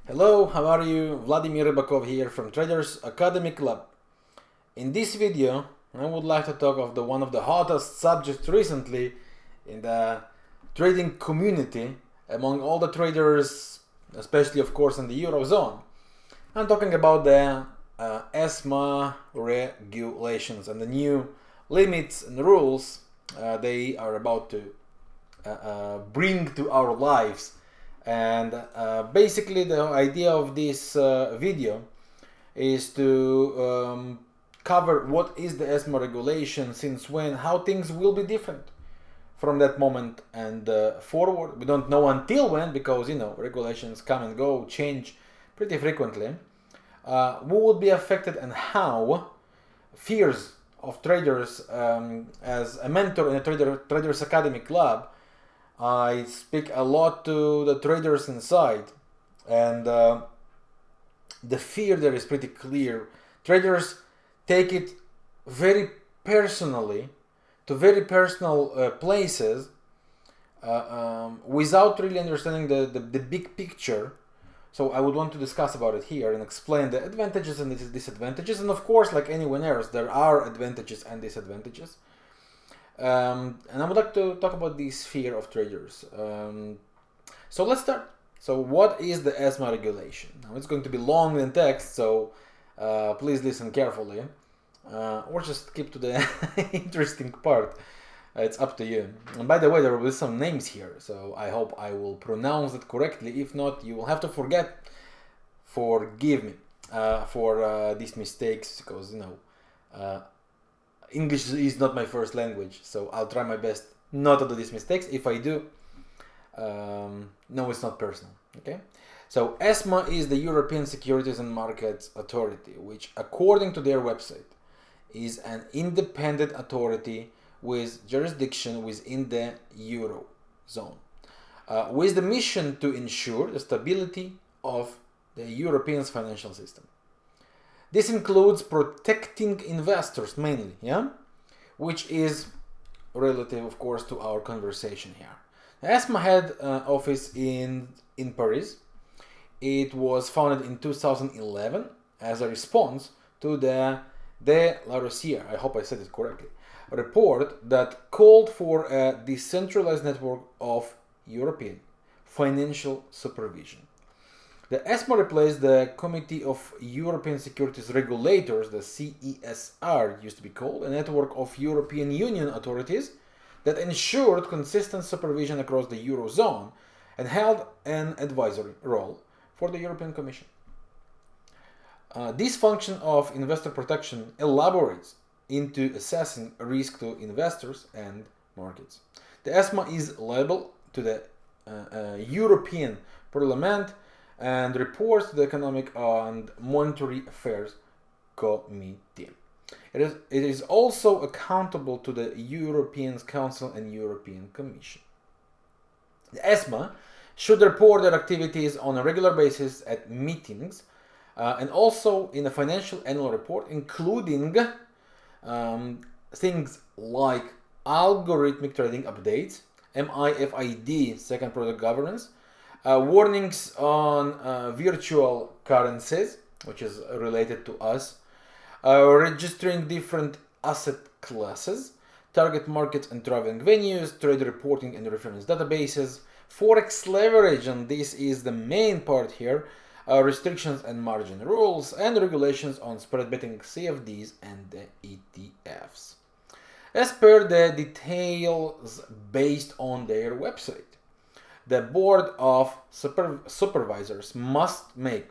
Hello, how are you? Vladimir Ribakov here from Traders Academy Club. In this video, I would like to talk of one of the hottest subjects recently in the trading community among all the traders, especially of course in the Eurozone. I'm talking about the ESMA regulations and the new limits and rules they are about to bring to our lives. And basically the idea of this video is to cover what is the ESMA regulation, since when, how things will be different from that moment and forward. We don't know until when, because regulations come and go, change pretty frequently. Who would be affected and how fears of traders. As a mentor in a Traders Academy Club, I speak a lot to the traders inside, and the fear there is pretty clear. Traders take it very personally, to very personal places, without really understanding the big picture. So I would want to discuss about it here and explain the advantages and disadvantages. And of course, like anyone else, there are advantages and disadvantages. And I would like to talk about this fear of traders. So let's start. So what is the ESMA regulation? Now it's going to be long in text, so please listen carefully, or just skip to the interesting part. It's up to you. And by the way, there will be some names here, so I hope I will pronounce it correctly. If not, you will have to forgive me for these mistakes, because English is not my first language, so I'll try my best not to do these mistakes. If I do, no, it's not personal. Okay, so ESMA is the European Securities and Markets Authority, which, according to their website, is an independent authority with jurisdiction within the Eurozone, with the mission to ensure the stability of the European financial system. This includes protecting investors mainly, which is relative, of course, to our conversation here. The ESMA had office in Paris. It was founded in 2011 as a response to the De La Rosière, I hope I said it correctly, report that called for a decentralized network of European financial supervision. The ESMA replaced the Committee of European Securities Regulators, the CESR used to be called, a network of European Union authorities that ensured consistent supervision across the Eurozone and held an advisory role for the European Commission. This function of investor protection elaborates into assessing risk to investors and markets. The ESMA is liable to the European Parliament and reports to the Economic and Monetary Affairs Committee. It is also accountable to the European Council and European Commission. The ESMA should report their activities on a regular basis at meetings and also in a financial annual report, including things like algorithmic trading updates, MIFID, second product governance, warnings on virtual currencies, which is related to us, registering different asset classes, target markets and traveling venues, trade reporting and reference databases, forex leverage, and this is the main part here, restrictions and margin rules, and regulations on spread betting, CFDs, and the ETFs. As per the details based on their website, the Board of Supervisors must make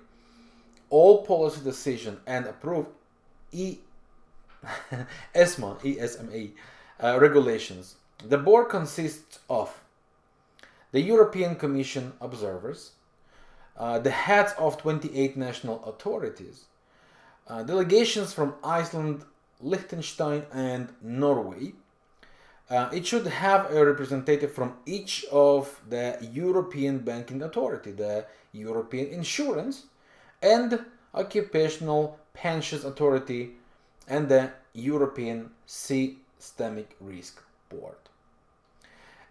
all policy decisions and approve ESMA regulations. The board consists of the European Commission observers, the heads of 28 national authorities, delegations from Iceland, Liechtenstein, and Norway. It should have a representative from each of the European Banking Authority, the European Insurance and Occupational Pensions Authority, and the European Systemic Risk Board.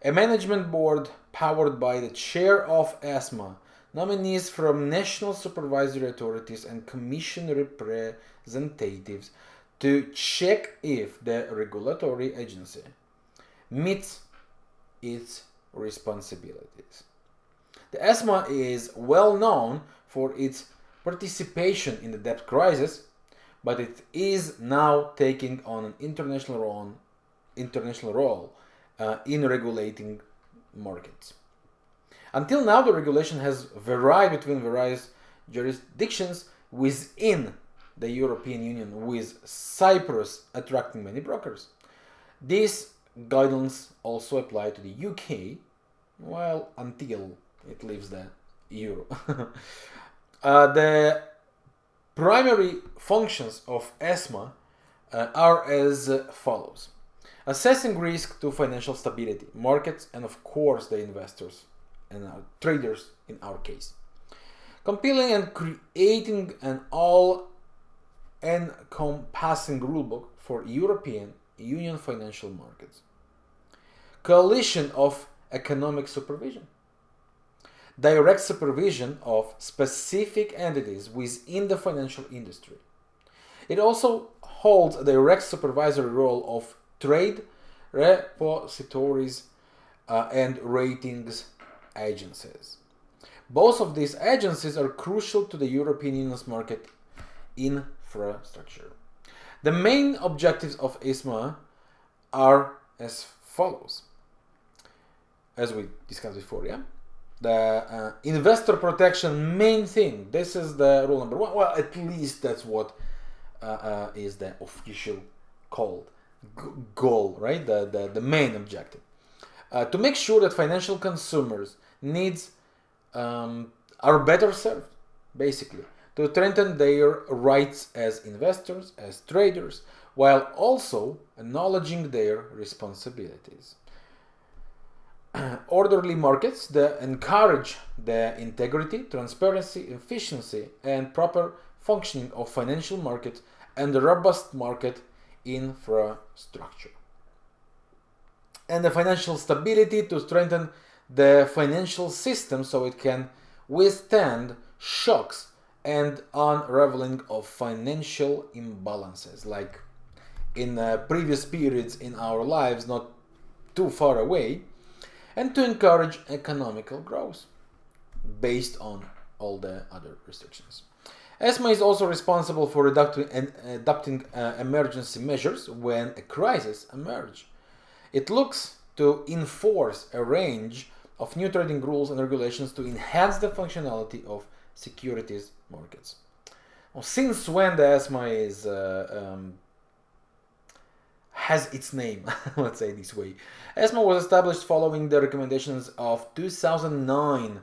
A management board powered by the chair of ESMA nominees from national supervisory authorities and commission representatives to check if the regulatory agency meets its responsibilities. The ESMA is well known for its participation in the debt crisis, but it is now taking on an international role in regulating markets. Until now, the regulation has varied between various jurisdictions within the European Union, with Cyprus attracting many brokers. These guidelines also apply to the UK, well, until it leaves the euro. The primary functions of ESMA are as follows: assessing risk to financial stability, markets, and of course the investors and traders in our case. Compiling and creating an all-encompassing rulebook for European Union financial markets. Coalition of economic supervision. Direct supervision of specific entities within the financial industry. It also holds a direct supervisory role of trade repositories and ratings agencies. Both of these agencies are crucial to the European Union's market infrastructure. The main objectives of ESMA are as follows, as we discussed before, yeah? The investor protection, main thing. This is the rule number one. Well, at least that's what is the official called goal, right? The main objective. To make sure that financial consumers' needs are better served, basically. To strengthen their rights as investors, as traders, while also acknowledging their responsibilities. Orderly markets that encourage the integrity, transparency, efficiency, and proper functioning of financial markets and the robust market infrastructure. And the financial stability to strengthen the financial system so it can withstand shocks and unraveling of financial imbalances, like in previous periods in our lives, not too far away, and to encourage economical growth based on all the other restrictions. ESMA is also responsible for adopting emergency measures when a crisis emerges. It looks to enforce a range of new trading rules and regulations to enhance the functionality of securities markets. Now, since when the ESMA is has its name, let's say this way. ESMA was established following the recommendations of 2009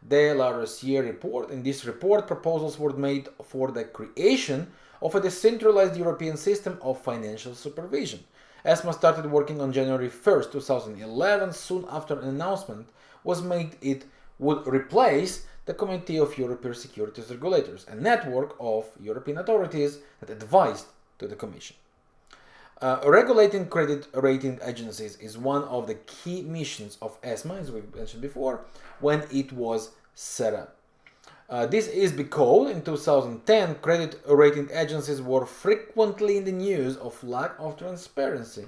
De La Rosière report. In this report, proposals were made for the creation of a decentralized European system of financial supervision. ESMA started working on January 1st, 2011, soon after an announcement was made it would replace the Committee of European Securities Regulators, a network of European authorities that advised to the Commission. Regulating credit rating agencies is one of the key missions of ESMA, as we mentioned before, when it was set up. This is because in 2010, credit rating agencies were frequently in the news of lack of transparency,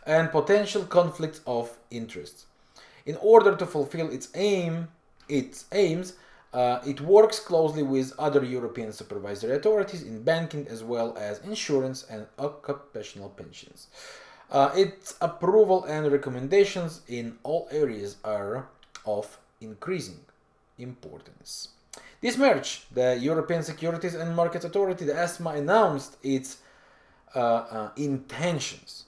and potential conflicts of interest. In order to fulfill its aims, it works closely with other European supervisory authorities in banking as well as insurance and occupational pensions. Its approval and recommendations in all areas are of increasing importance. This March, the European Securities and Markets Authority, the ESMA, announced its intentions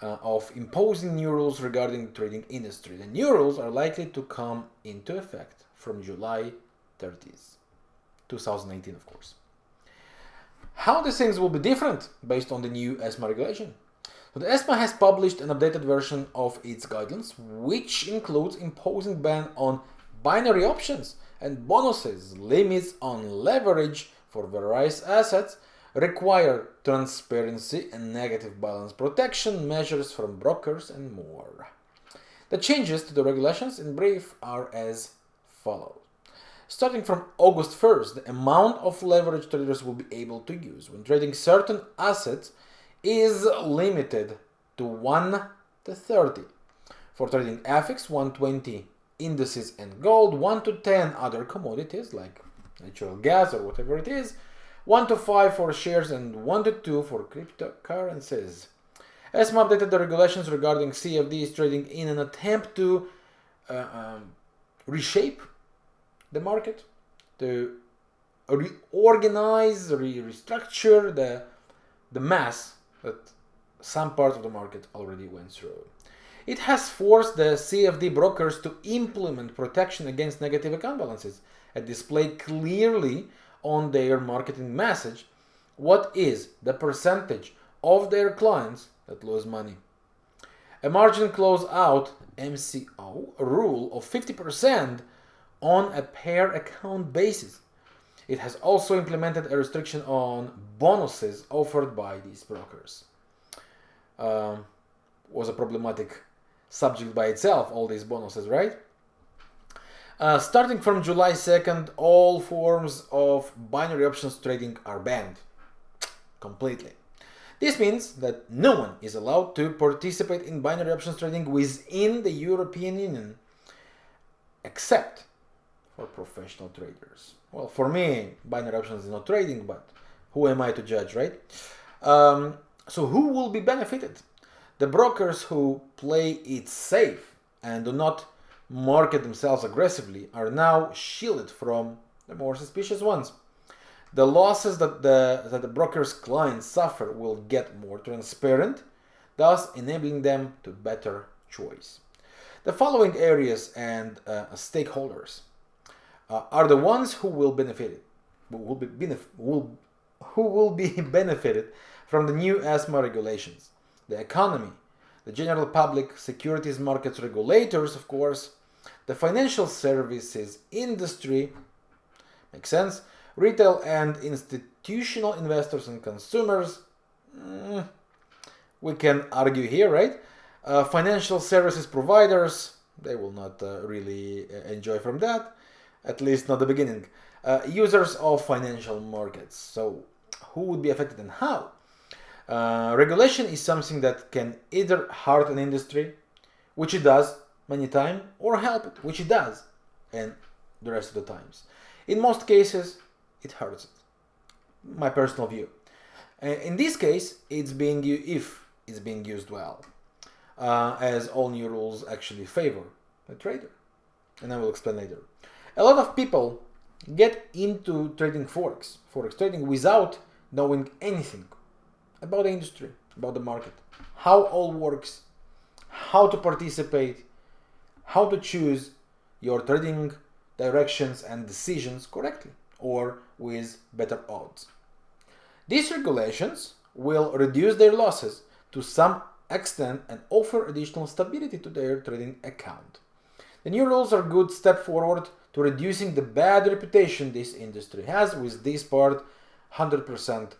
of imposing new rules regarding the trading industry. The new rules are likely to come into effect from July 30th, 2018, of course. How these things will be different based on the new ESMA regulation? So the ESMA has published an updated version of its guidelines, which includes imposing ban on binary options and bonuses, limits on leverage for various assets, require transparency and negative balance protection measures from brokers, and more. The changes to the regulations in brief are as follows. Starting from August 1st, the amount of leverage traders will be able to use when trading certain assets is limited to 1 to 30. For trading FX, 120 indices and gold, 1 to 10 other commodities like natural gas or whatever it is, 1 to 5 for shares and 1 to 2 for cryptocurrencies. ESMA updated the regulations regarding CFDs trading in an attempt to reshape the market, to reorganize, restructure the mess that some parts of the market already went through. It has forced the CFD brokers to implement protection against negative account balances and display clearly on their marketing message what is the percentage of their clients that lose money. A margin closeout MCO rule of 50% on a per account basis. It has also implemented a restriction on bonuses offered by these brokers. Was a problematic subject by itself, all these bonuses, right? Starting from July 2nd, all forms of binary options trading are banned completely. This means that no one is allowed to participate in binary options trading within the European Union except for professional traders. Well, for me, binary options is not trading, but who am I to judge, right? So who will be benefited? The brokers who play it safe and do not market themselves aggressively are now shielded from the more suspicious ones. The losses that the broker's clients suffer will get more transparent, thus enabling them to better choice. The following areas and stakeholders are the ones who will benefit, who will be benefited from the new ESMA regulations. The economy, the general public, securities markets regulators, of course, the financial services industry, makes sense, retail and institutional investors and consumers, we can argue here, right? Financial services providers, they will not really enjoy from that, at least not the beginning. Users of financial markets, so who would be affected and how? Regulation is something that can either hurt an industry, which it does many times, or help it, which it does, and the rest of the times. In most cases, it hurts it. My personal view. In this case, if it's being used well, as all new rules actually favor the trader, and I will explain later. A lot of people get into trading forex trading without knowing anything about the industry, about the market, how all works, how to participate, how to choose your trading directions and decisions correctly or with better odds. These regulations will reduce their losses to some extent and offer additional stability to their trading account. The new rules are a good step forward to reducing the bad reputation this industry has. With this part, 100%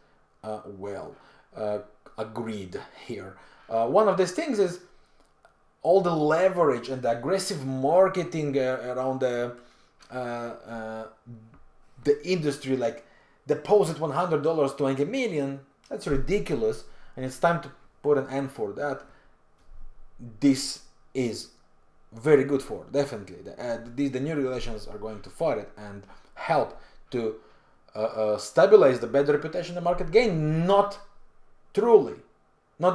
agreed here. One of these things is all the leverage and the aggressive marketing around the industry, like deposit $100 to make $1 million. That's ridiculous, and it's time to put an end for that. This is very good for, definitely. The new regulations are going to fight it and help to stabilize the bad reputation the market gained. Not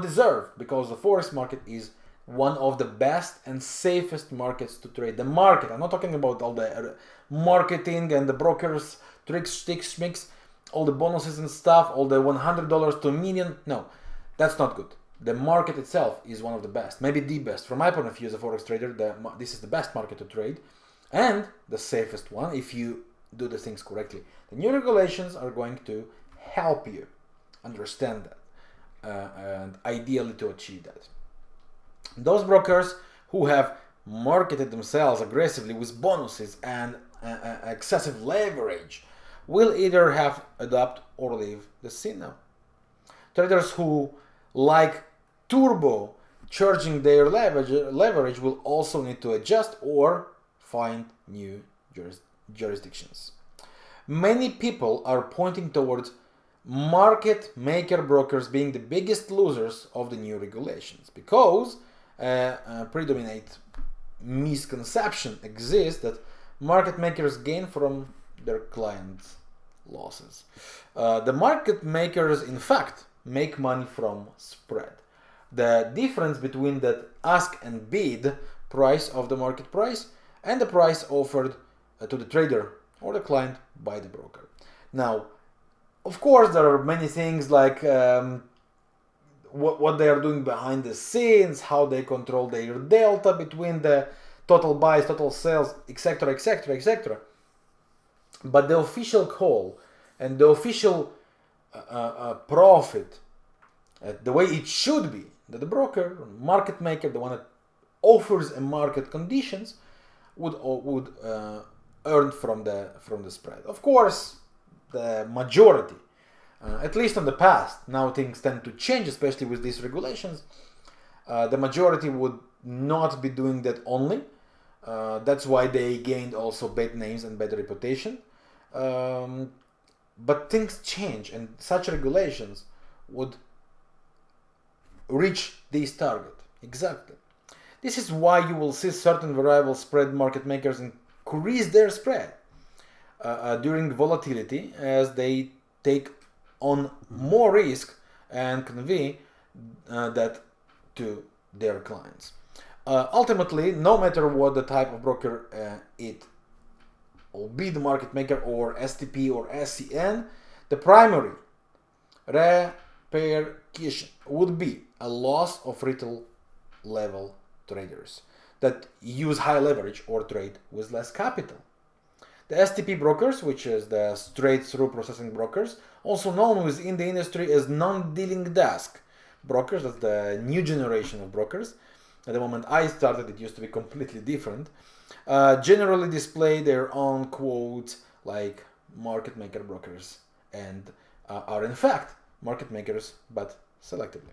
deserved, because the forex market is one of the best and safest markets to trade. The market, I'm not talking about all the marketing and the brokers tricks, sticks, mix, all the bonuses and stuff, all the $100 to $1 million. No, that's not good. The market itself is one of the best, maybe the best. From my point of view as a forex trader, this is the best market to trade and the safest one if you do the things correctly. The new regulations are going to help you understand that and ideally to achieve that. Those brokers who have marketed themselves aggressively with bonuses and excessive leverage will either have adopt or leave the scene now. Traders who like turbo charging their leverage will also need to adjust or find new jurisdictions. Many people are pointing towards market maker brokers being the biggest losers of the new regulations because a predominant misconception exists that market makers gain from their clients' losses. The market makers, in fact, make money from spread. The difference between the ask and bid price of the market price and the price offered to the trader or the client by the broker. Now, of course, there are many things like what they are doing behind the scenes, how they control their delta between the total buys, total sales, etc., etc., etc. But the official call and the official profit, the way it should be, that the broker, market maker, the one that offers a market conditions, would earn from the spread. Of course, the majority, at least in the past, now things tend to change, especially with these regulations. The majority would not be doing that only. That's why they gained also bad names and bad reputation. But things change, and such regulations would reach this target. Exactly. This is why you will see certain variable spread market makers increase their spread during volatility as they take on more risk and convey that to their clients. Ultimately, no matter what the type of broker it will be, the market maker or STP or SCN, the primary repercussion would be a loss of retail level traders that use high leverage or trade with less capital. The STP brokers, which is the straight-through processing brokers, also known within the industry as non-dealing desk brokers, that's the new generation of brokers. At the moment I started, it used to be completely different. Generally display their own quotes like market maker brokers and are in fact market makers, but selectively.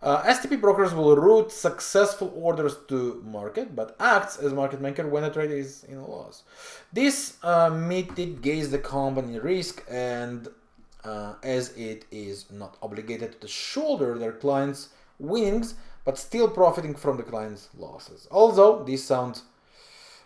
STP brokers will route successful orders to market, but acts as market maker when a trade is in a loss. This mitigates the company risk, and as it is not obligated to shoulder their clients' winnings, but still profiting from the client's losses. Although this sounds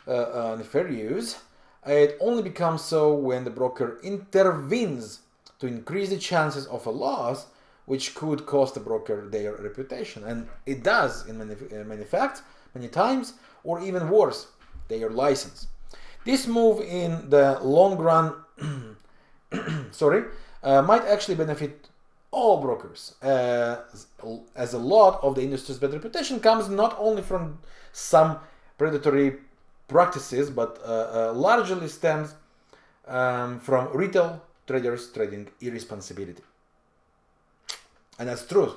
nefarious, it only becomes so when the broker intervenes to increase the chances of a loss, which could cost the broker their reputation. And it does in many facts, many times, or even worse, their license. This move in the long run might actually benefit all brokers, as a lot of the industry's bad reputation comes not only from some predatory practices, but largely stems from retail traders trading irresponsibility. And that's true.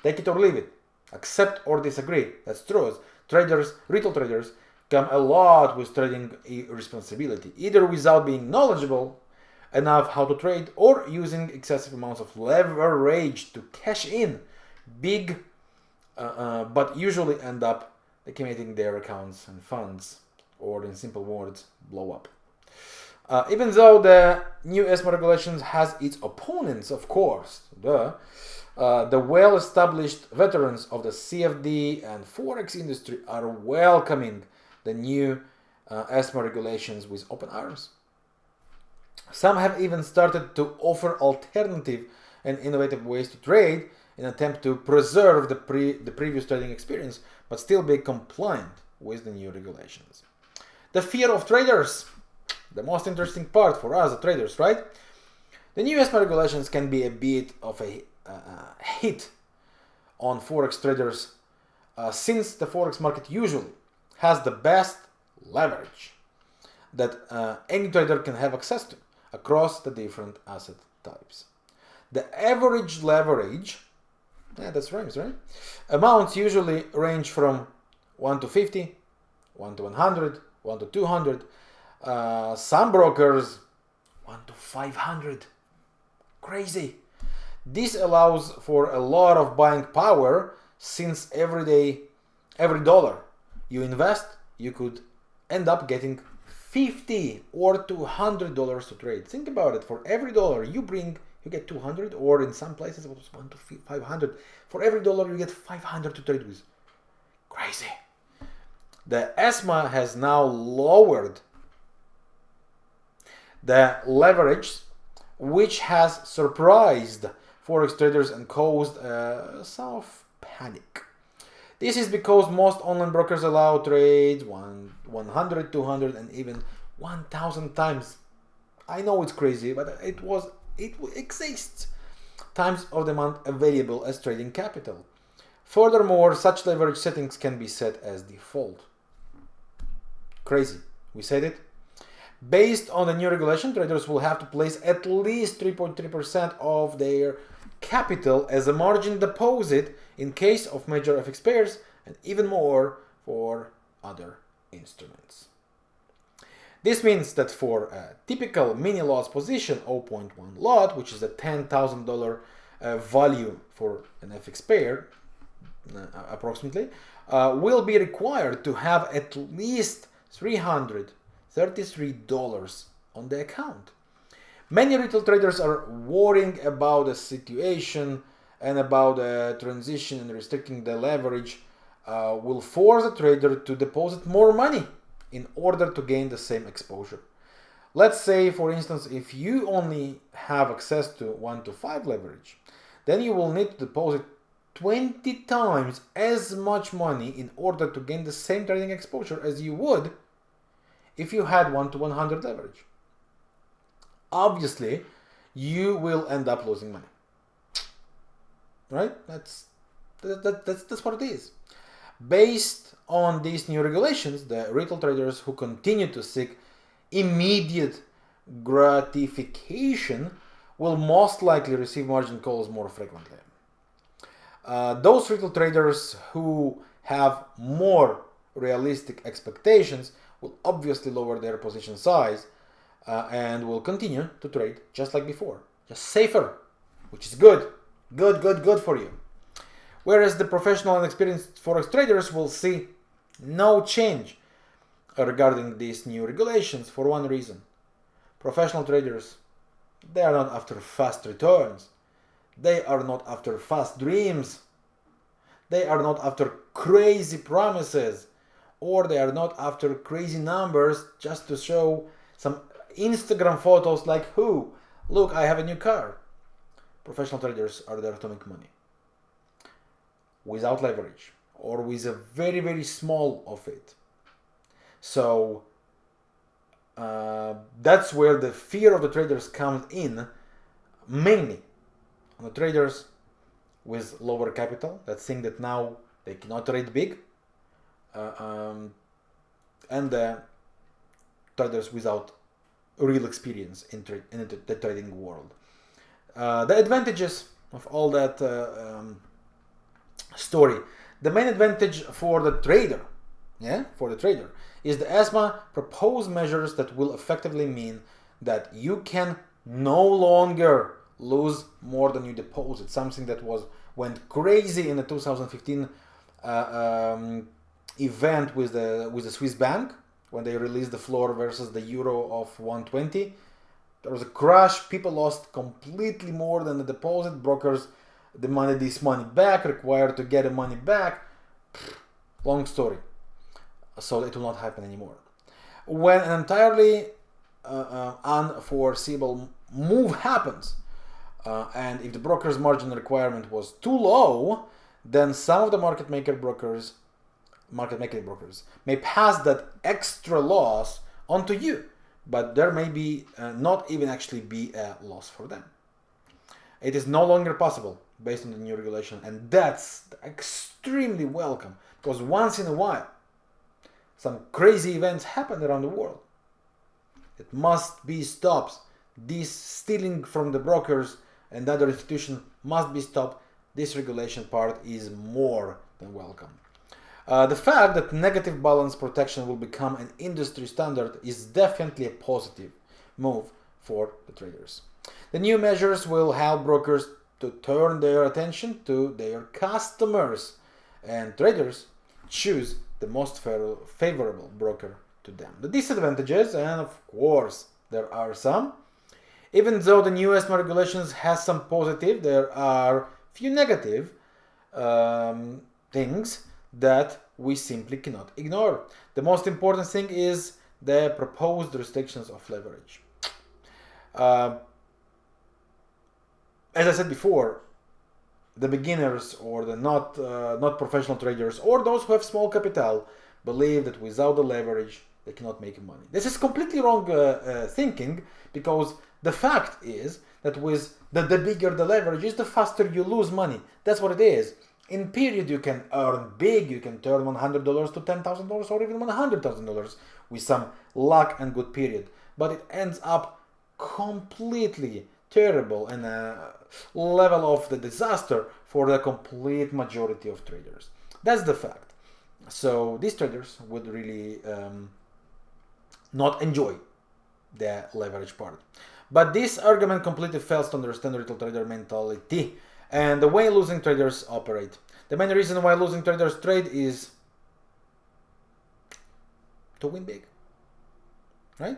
Take it or leave it. Accept or disagree. That's true. Traders, retail traders, come a lot with trading irresponsibility, either without being knowledgeable enough how to trade or using excessive amounts of leverage to cash in big, but usually end up liquidating their accounts and funds, or in simple words, blow up. Even though the new ESMA regulations has its opponents, of course, the well-established veterans of the CFD and Forex industry are welcoming the new ESMA regulations with open arms. Some have even started to offer alternative and innovative ways to trade in an attempt to preserve the previous trading experience, but still be compliant with the new regulations. The fear of traders. The most interesting part for us, the traders, right? The new ESMA regulations can be a bit of a hit on Forex traders since the Forex market usually has the best leverage that any trader can have access to across the different asset types. The average leverage, that's rhymes, right? Amounts usually range from 1 to 50, 1 to 100, 1 to 200, some brokers 1 to 500. Crazy. This allows for a lot of buying power, since every dollar you invest, you could end up getting $50 or $200 to trade. Think about it. For every dollar you bring, you get 200, or in some places it was 1 to 500. For every dollar you get 500 to trade with. Crazy. The ESMA has now lowered the leverage, which has surprised forex traders and caused some of panic. This is because most online brokers allow trades 100, 200, and even 1,000 times. I know it's crazy, but it exists times of the month available as trading capital. Furthermore, such leverage settings can be set as default. Crazy. We said it. Based on the new regulation, traders will have to place at least 3.3% of their capital as a margin deposit in case of major FX pairs, and even more for other instruments. This means that for a typical mini loss position, 0.1 lot, which is a $10,000 value for an FX pair, approximately, will be required to have at least $333 on the account. Many retail traders are worrying about the situation and about the transition, and restricting the leverage will force the trader to deposit more money in order to gain the same exposure. Let's say, for instance, if you only have access to 1 to 5 leverage, then you will need to deposit 20 times as much money in order to gain the same trading exposure as you would if you had 1 to 100 leverage. Obviously, you will end up losing money. Right? That's what it is. Based on these new regulations, the retail traders who continue to seek immediate gratification will most likely receive margin calls more frequently. Those retail traders who have more realistic expectations will obviously lower their position size and will continue to trade just like before, just safer, which is good for you. Whereas the professional and experienced forex traders will see no change regarding these new regulations for one reason. Professional traders, they are not after fast returns. They are not after fast dreams. They are not after crazy promises, or they are not after crazy numbers just to show some Instagram photos like, who? Look, I have a new car. Professional traders are there to make money without leverage, or with a very, very small of it. So that's where the fear of the traders comes in, mainly on the traders with lower capital that think that now they cannot trade big, and the traders without real experience in the trading world. The advantages of all that story. The main advantage for the trader, is the ESMA proposed measures that will effectively mean that you can no longer lose more than you deposit. Something that went crazy in the 2015 event with the Swiss bank when they released the floor versus the euro of 120. There was a crash. People lost completely more than the deposit. Brokers demanded this money back, required to get the money back. Long story. So it will not happen anymore. When an entirely unforeseeable move happens, and if the broker's margin requirement was too low, then some of the market making brokers may pass that extra loss onto you, but there may be not even actually be a loss for them. It is no longer possible based on the new regulation, and that's extremely welcome, because once in a while some crazy events happen around the world. It must be stopped. This stealing from the brokers and other institutions must be stopped. This regulation part is more than welcome. The fact that negative balance protection will become an industry standard is definitely a positive move for the traders. The new measures will help brokers to turn their attention to their customers, and traders choose the most favorable broker to to them. The disadvantages, and of course there are some, even though the new ESMA regulations has some positive, there are few negative things that we simply cannot ignore. The most important thing is the proposed restrictions of leverage. As I said before, the beginners or the not professional traders or those who have small capital believe that without the leverage they cannot make money. This is completely wrong thinking, because the fact is that with the bigger the leverage is, the faster you lose money. That's what it is. In period you can earn big, you can turn $100 to $10,000 or even $100,000 with some luck and good period. But it ends up completely terrible and a level of the disaster for the complete majority of traders. That's the fact. So these traders would really not enjoy the leverage part. But this argument completely fails to understand retail trader mentality and the way losing traders operate. The main reason why losing traders trade is to win big, right?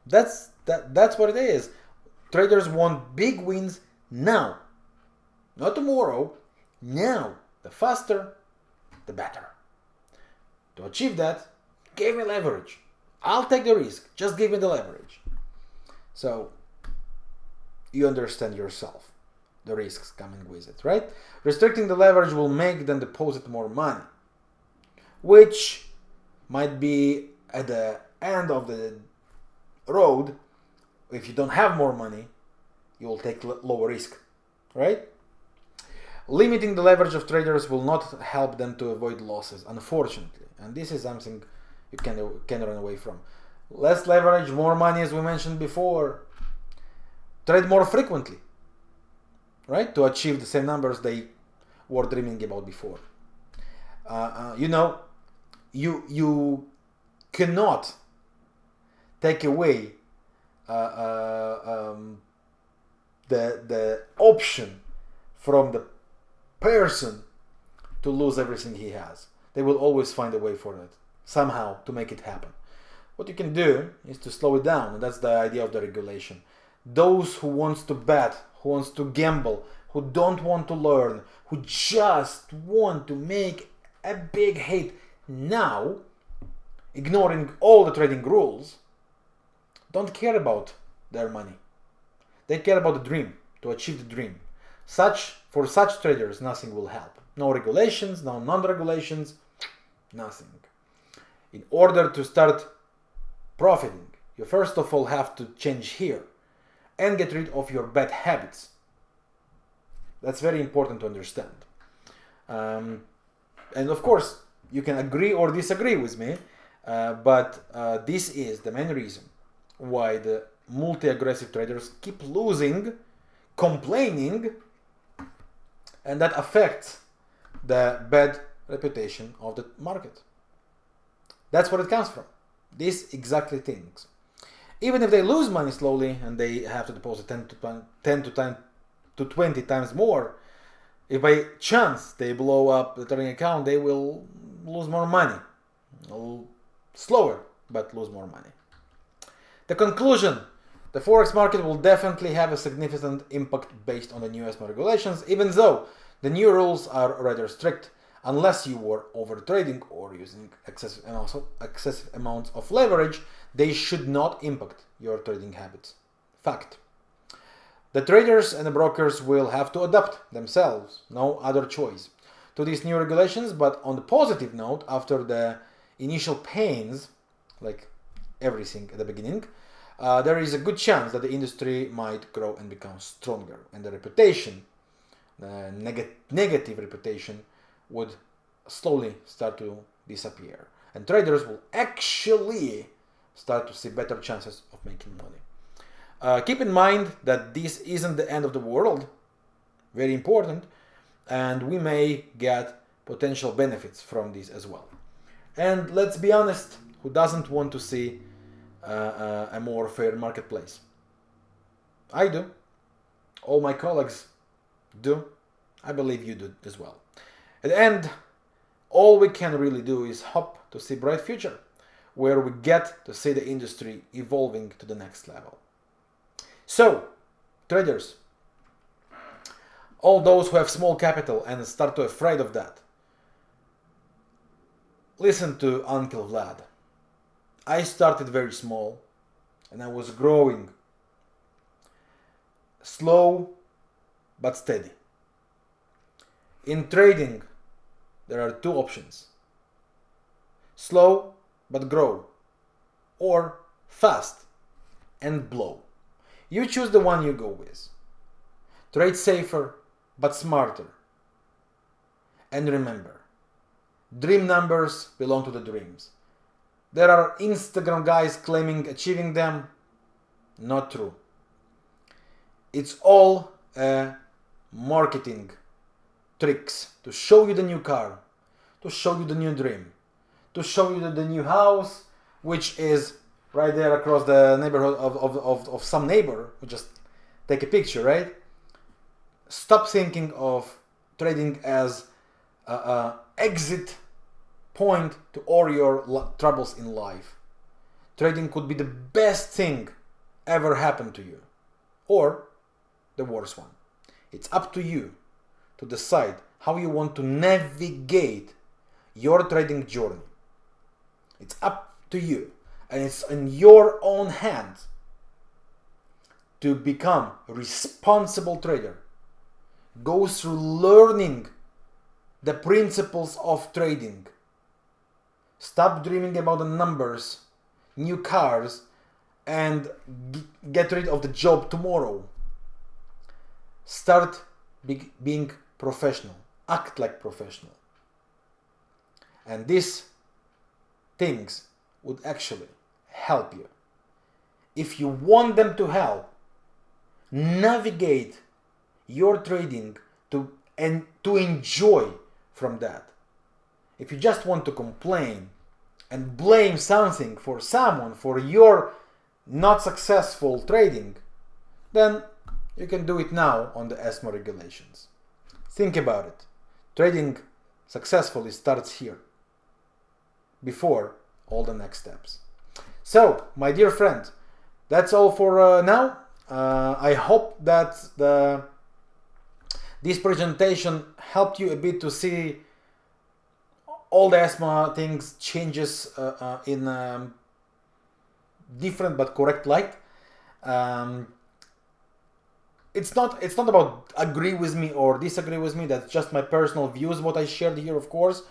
That's what it is. Traders want big wins now, not tomorrow, now. The faster, the better. To achieve that, give me leverage. I'll take the risk, just give me the leverage. So, you understand yourself the risks coming with it, right? Restricting the leverage will make them deposit more money, which might be at the end of the road. If you don't have more money, you will take lower risk, right? Limiting the leverage of traders will not help them to avoid losses, unfortunately. And this is something you can run away from. Less leverage, more money, as we mentioned before. Trade more frequently, right? To achieve the same numbers they were dreaming about before. You cannot take away the option from the person to lose everything he has. They will always find a way for it, somehow, to make it happen. What you can do is to slow it down, and that's the idea of the regulation. Those who wants to bet, who wants to gamble, who don't want to learn, who just want to make a big hit now, ignoring all the trading rules, don't care about their money. They care about the dream, to achieve the dream. For such traders, nothing will help. No regulations, no non-regulations, nothing. In order to start profiting, you first of all have to change here and get rid of your bad habits. That's very important to understand. And of course, you can agree or disagree with me, but this is the main reason why the multi-aggressive traders keep losing, complaining, and that affects the bad reputation of the market. That's where it comes from. These exactly things. Even if they lose money slowly and they have to deposit 10 to 20 times more, if by chance they blow up the trading account, they will lose more money. Slower, but lose more money. The conclusion: the Forex market will definitely have a significant impact based on the new ESMA regulations, even though the new rules are rather strict. Unless you were over trading or using excessive amounts of leverage, they should not impact your trading habits. Fact. The traders and the brokers will have to adapt themselves, no other choice, to these new regulations. But on the positive note, after the initial pains, like everything at the beginning, there is a good chance that the industry might grow and become stronger, and the reputation, the negative reputation, would slowly start to disappear, and traders will actually start to see better chances of making money. Keep in mind that this isn't the end of the world, very important, and we may get potential benefits from this as well. And let's be honest, who doesn't want to see a more fair marketplace? I do. All my colleagues do. I believe you do as well. At the end, all we can really do is hope to see bright future. where we get to see the industry evolving to the next level. So, traders, all those who have small capital and start to afraid of that, listen to Uncle Vlad. I started very small and I was growing. Slow but steady. In trading, there are two options. Slow but grow, or fast and blow. You choose the one you go with. Trade safer but smarter. And remember, dream numbers belong to the dreams. There are Instagram guys claiming achieving them. Not true. It's all marketing tricks to show you the new car, to show you the new dream, to show you the new house, which is right there across the neighborhood of some neighbor who just take a picture, right? Stop thinking of trading as an exit point to all your troubles in life. Trading could be the best thing ever happened to you, or the worst one. It's up to you to decide how you want to navigate your trading journey. It's up to you, and it's in your own hands to become a responsible trader. Go through learning the principles of trading. Stop dreaming about the numbers, new cars, and get rid of the job tomorrow. Start being professional. Act like professional. And these things would actually help you. If you want them to help, navigate your trading to enjoy from that. If you just want to complain and blame something for someone for your not successful trading, then you can do it now on the ESMA regulations. Think about it. Trading successfully starts here, before all the next steps. So, my dear friend, that's all for now. I hope that this presentation helped you a bit to see all the ESMA things changes in different but correct light. It's not about agree with me or disagree with me. That's just my personal views, what I shared here, of course.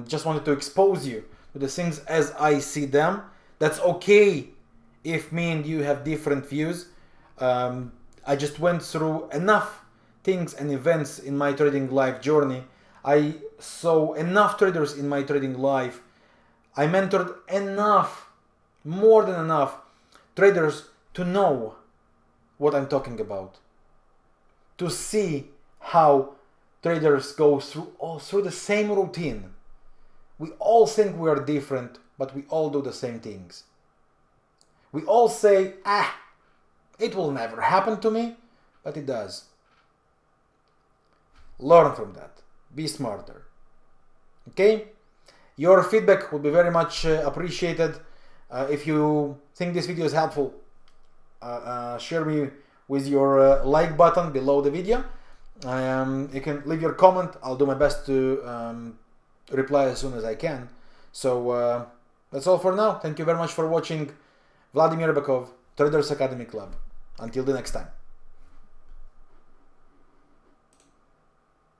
Just wanted to expose you to the things as I see them. That's okay if me and you have different views. I just went through enough things and events in my trading life journey. I saw enough traders in my trading life. I mentored enough, more than enough traders to know what I'm talking about. To see how traders go through the same routine. We all think we are different, but we all do the same things. We all say, it will never happen to me, but it does. Learn from that. Be smarter. Okay? Your feedback would be very much appreciated. If you think this video is helpful, share me with your like button below the video. You can leave your comment. I'll do my best to reply as soon as I can. So that's all for now. Thank you very much for watching. Vladimir Ribakov, Traders Academy Club. Until the next time.